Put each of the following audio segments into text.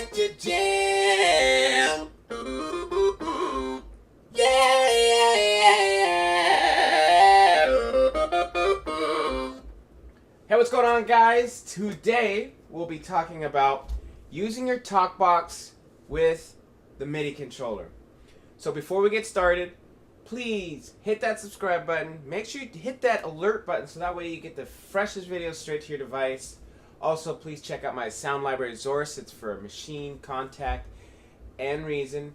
like to jam. Yeah, yeah, yeah, yeah. Hey, what's going on, guys? Today we'll be talking about using your Talkbox with the Midi controller. So before we get started, please hit that subscribe button. Make sure you hit that alert button so that way you get the freshest videos straight to your device. Also, please check out my sound library, Zource. It's for Machine, Contact, and Reason.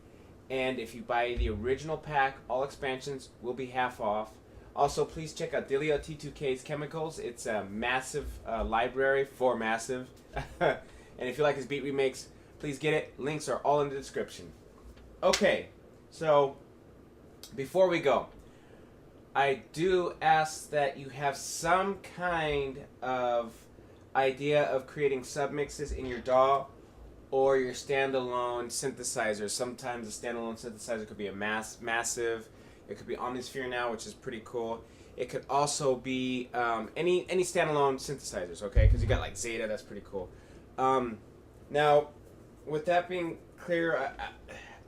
And if you buy the original pack, all expansions will be half off. Also, please check out Dilio T2K's Chemicals. It's a massive library for massive. And if you like his beat remakes, please get it. Links are all in the description. Okay, so before we go, I do ask that you have some kind of idea of creating submixes in your DAW or your standalone synthesizer. Sometimes a standalone synthesizer could be a massive. It could be Omnisphere now, which is pretty cool. It could also be any standalone synthesizers, okay? Because you got like Zeta, that's pretty cool. Now, with that being clear,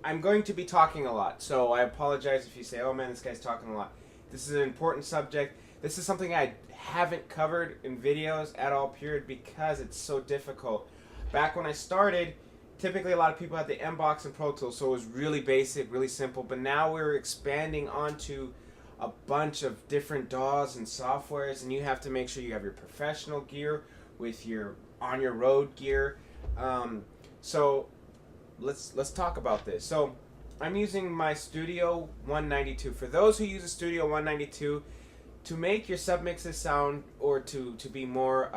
I'm going to be talking a lot, so I apologize if you say, oh man, this guy's talking a lot. This is an important subject. This is something I haven't covered in videos at all, period, because it's so difficult. Back when I started, typically a lot of people had the M-Box and Pro Tools, so it was really basic, really simple, but now we're expanding onto a bunch of different DAWs and softwares, and you have to make sure you have your professional gear with your on-your-road gear. So let's talk about this. So I'm using my Studio 192. For those who use a Studio 192, to make your submixes sound or to be more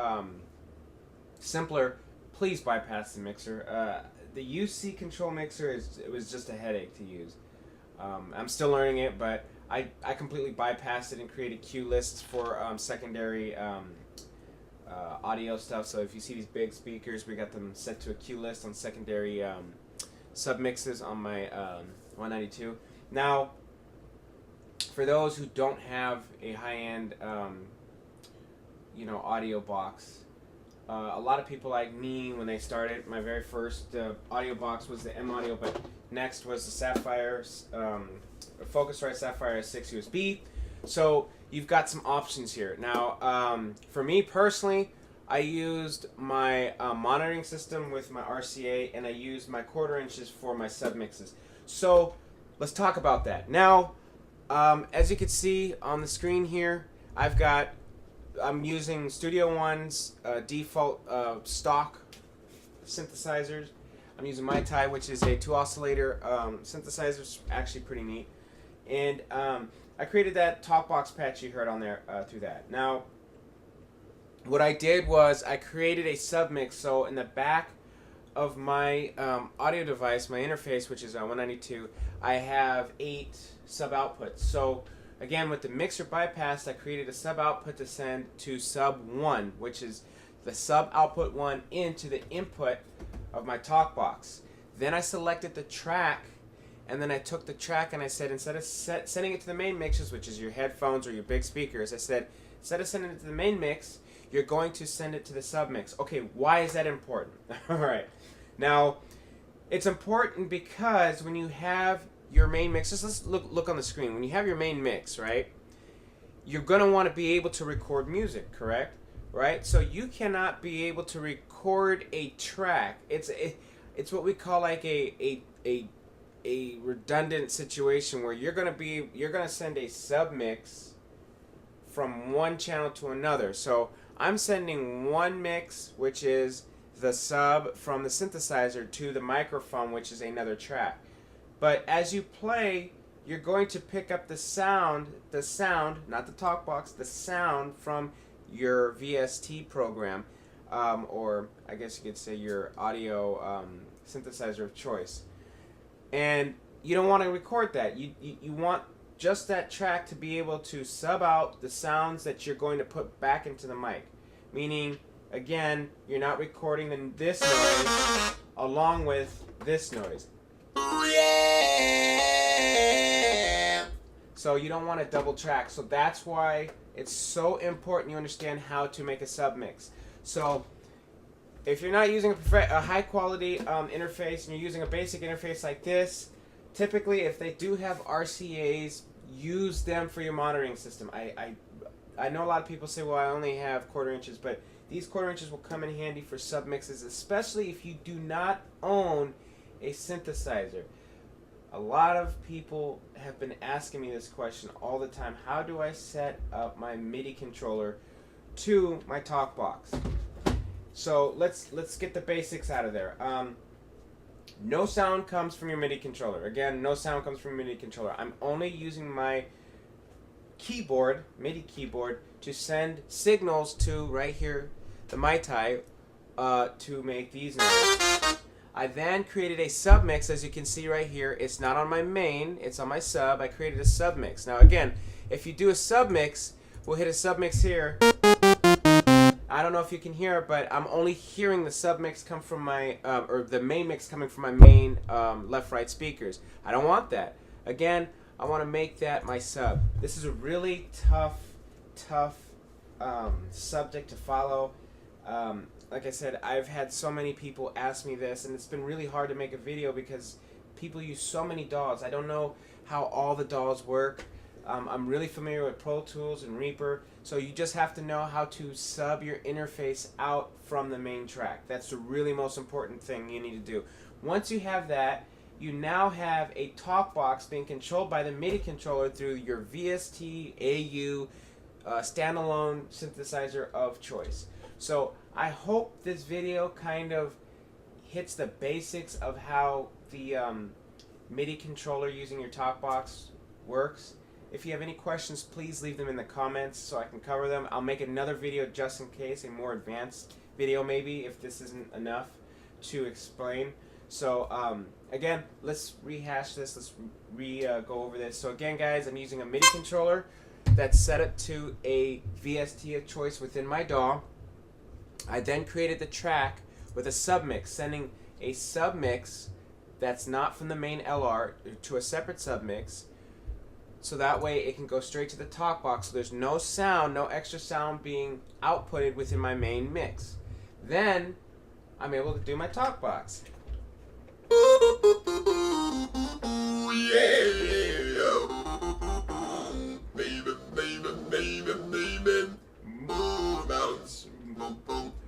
simpler, please bypass the mixer. The UC control mixer it was just a headache to use. I'm still learning it, but I completely bypassed it and created cue lists for secondary audio stuff. So if you see these big speakers, we got them set to a cue list on secondary submixes on my 192. Now, for those who don't have a high-end audio box, a lot of people like me, when they started, my very first audio box was the M Audio, but next was the Sapphire, Focusrite Sapphire 6 USB. So you've got some options here. Now, for me personally, I used my monitoring system with my RCA, and I used my 1/4 inches for my submixes. So let's talk about that. Now, as you can see on the screen here, I'm using Studio One's default stock synthesizers. I'm using my Tai, which is a 2-oscillator synthesizer. It's actually pretty neat. And I created that Talkbox patch you heard on there through that. Now, what I did was I created a submix. So in the back of my audio device, my interface, which is 192, I have 8 sub-outputs. So again, with the mixer bypassed, I created a sub-output to send to sub-1, which is the sub-output 1 into the input of my Talkbox. Then I selected the track, and then I took the track and I said, instead of sending it to the main mixers, which is your headphones or your big speakers, I said, instead of sending it to the main mix, you're going to send it to the sub-mix. Okay, why is that important? All right. Now, it's important because when you have your main mix, just let's look on the screen. When you have your main mix, right, you're going to want to be able to record music, correct? Right? So you cannot be able to record a track. It's what we call like a redundant situation where you're going to send a submix from one channel to another. So I'm sending one mix, which is the sub from the synthesizer, to the microphone, which is another track. But as you play, you're going to pick up the sound, not the Talkbox, the sound from your VST program, or I guess you could say your audio synthesizer of choice. And you don't want to record that. You want just that track to be able to sub out the sounds that you're going to put back into the mic. Meaning, again, you're not recording this noise along with this noise. So you don't want to double track. So that's why it's so important you understand how to make a submix. So if you're not using a high quality interface and you're using a basic interface like this, typically if they do have RCAs, use them for your monitoring system. I know a lot of people say, well, I only have 1/4 inches, but these 1/4 inches will come in handy for submixes, especially if you do not own a synthesizer. A lot of people have been asking me this question all the time. How do I set up my MIDI controller to my Talkbox? So let's get the basics out of there. No sound comes from your MIDI controller. Again, no sound comes from your MIDI controller. I'm only using my keyboard, MIDI keyboard, to send signals to right here, the Midi, to make these notes. I then created a submix, as you can see right here. It's not on my main, it's on my sub. I created a submix. Now again, if you do a submix, we'll hit a submix here. I don't know if you can hear it, but I'm only hearing the submix come from my, or the main mix coming from my main left-right speakers. I don't want that. Again, I want to make that my sub. This is a really tough subject to follow. Like I said, I've had so many people ask me this, and it's been really hard to make a video because people use so many DAWs. I don't know how all the DAWs work. I'm really familiar with Pro Tools and Reaper, so you just have to know how to sub your interface out from the main track. That's the really most important thing you need to do. Once you have that, you now have a Talkbox being controlled by the MIDI controller through your VST AU standalone synthesizer of choice. So I hope this video kind of hits the basics of how the MIDI controller using your Talkbox works. If you have any questions, please leave them in the comments so I can cover them. I'll make another video just in case, a more advanced video maybe, if this isn't enough to explain. So again, let's rehash this. Let's go over this. So again, guys, I'm using a MIDI controller that's set up to a VST of choice within my DAW. I then created the track with a submix, sending a submix that's not from the main LR to a separate submix, so that way it can go straight to the Talkbox, so there's no sound, no extra sound being outputted within my main mix. Then I'm able to do my Talkbox. Baby, baby, baby, baby, more bounce,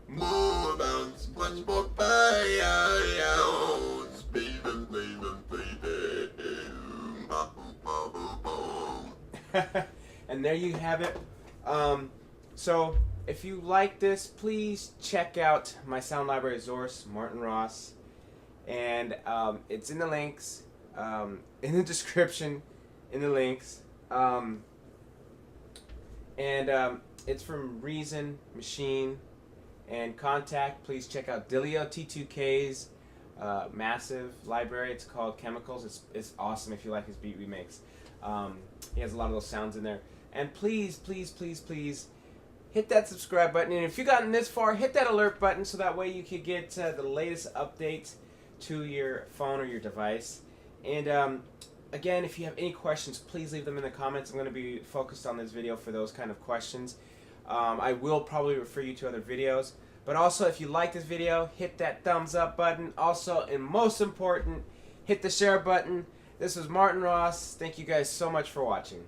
more bounce, much more bounce, baby, baby, baby. And there you have it. So if you like this, please check out my sound library, Zource, Martin Ross, and it's in the links, in the description, in the links, it's from Reason Machine and Contact. Please check out Dilio T2K's massive library. It's called Chemicals. It's awesome if you like his beat remakes. He has a lot of those sounds in there. And please, please, please, please hit that subscribe button. And if you've gotten this far, hit that alert button so that way you can get the latest updates to your phone or your device. And again, if you have any questions, please leave them in the comments. I'm going to be focused on this video for those kind of questions. I will probably refer you to other videos. But also, if you like this video, hit that thumbs up button. Also, and most important, hit the share button. This was Martin Ross. Thank you guys so much for watching.